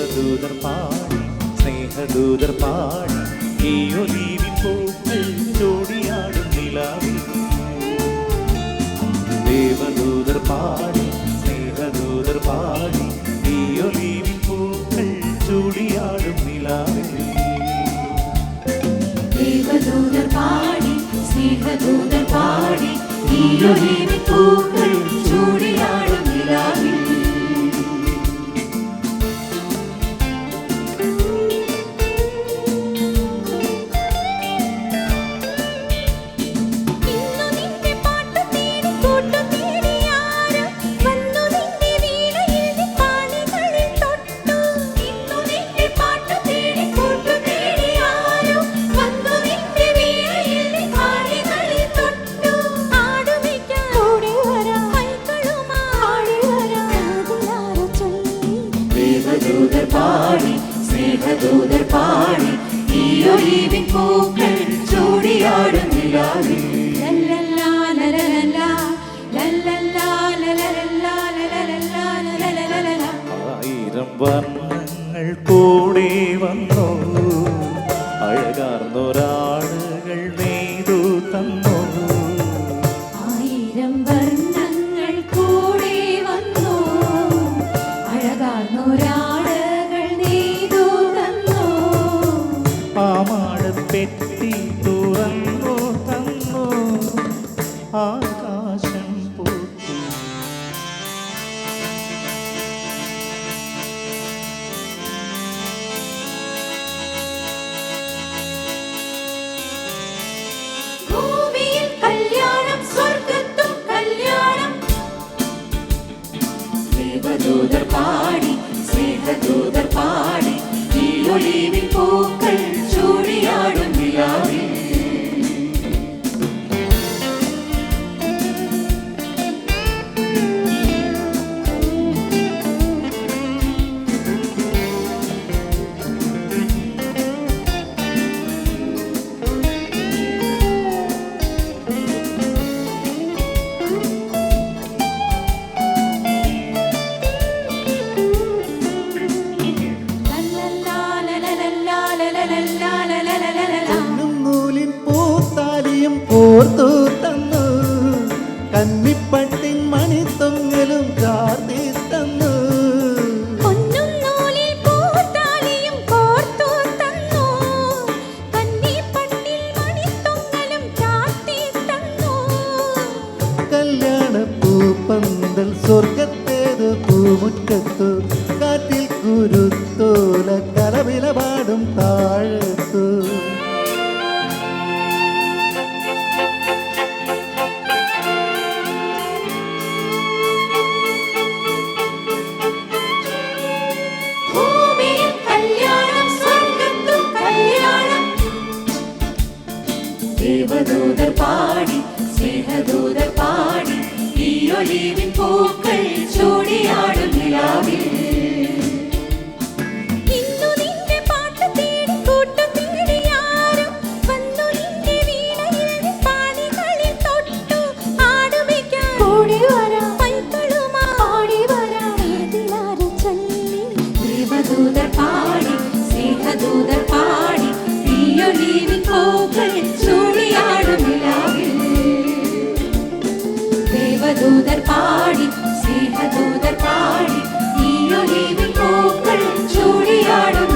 ദേവദൂതർ പാടി സ്നേഹദൂതർ പാടി ഈ ഒലീവിൻ പൂക്കൾ ചൂടിയാടും നിലാവിൽ. ദേവദൂതർ പാടി സ്നേഹദൂതർ പാടി ഈ ഒലീവിൻ പൂക്കൾ ചൂടിയാടും നിലാവിൽ. ദേവദൂതർ പാടി സ്നേഹദൂതർ പാടി ഈ ഒലീവിൻ പൂക്കൾ ചൂടിയാടും നിലാവിൽ. ദേവദൂതർ പാടി സ്നേഹദൂതർ പാടി ഈ ഒലീവിൻ പൂക്കൾ ചൂടിയാടും നിലാവിൽ. ആയിരം വർണ്ണങ്ങൾ കൂടെ വന്നു, അഴകാർന്നൊരാളുകൾ നെയ്തു തന്നു. ആയിരം വർണ്ണങ്ങൾ കൂടെ വന്നു, അഴകാർന്നൊരാളുകൾ നെയ്തു തന്നു. പാമാടപ്പെട്ടി തുറന്നു തന്നു, ആകാശം പൂത്തു. ഭൂമിയിൽ കല്യാണം, സ്വർഗ്ഗത്തും കല്യാണം. ദേവദൂതർ പാടി സ്നേഹദൂതർ പാടി ഈ ഒലീവിൻ പൂക്കൾ ചൂടിയാടും നിലാവിൽ. നൂലിൻ പൂത്താലിയും പോർത്തു തന്നു, കന്നിപ്പട്ടിൻ മണിത്തൊങ്ങലും ചാർത്തി തന്നു. പൊന്നും നൂലിൽ പൂത്താലിയും കോർത്തു തന്നു, കന്നിപ്പട്ടിൽ മണിത്തൊങ്ങലും ചാർത്തി തന്നു. കല്യാണ പൂപ്പന്തൽ സ്വർഗത്തേതു പൂമുറ്റത്തു, കാറ്റിൽ കുരുത്തോല കലവില പാടും താഴത്തു. ഭൂമിയിൽ കല്യാണം, സ്വർഗ്ഗത്തും കല്യാണം. ദേവദൂതർ പാടി സ്നേഹദൂതർ പാടി ഈ ഒലീവിൻ പൂക്കൾ ചൂടിയാടും നിലാവിൽ. ഇന്നു നിന്റെ പാട്ട് തേടി കൂട്ടു തേടിയാരും വന്നു, നിന്റെ വീണയിൽ പാണികളിൽ തൊട്ടു ആടുമിക്കാൻ കൂടി വരാം, പൈക്കളുമാ പാടി വരാം. അതിലാരും ചൊല്ലി ദേവദൂതർ പാടി സ്നേഹദൂതർ പാടി ഈ ഒലീവിൻ പൂക്കൾ ചൂടിയാടും നിലാവിൽ. ദേവദൂതർ പാടി സ്നേഹദൂതർ പാടി ഈ ഒലീവിൻ പൂക്കൾ ചൂടിയാടും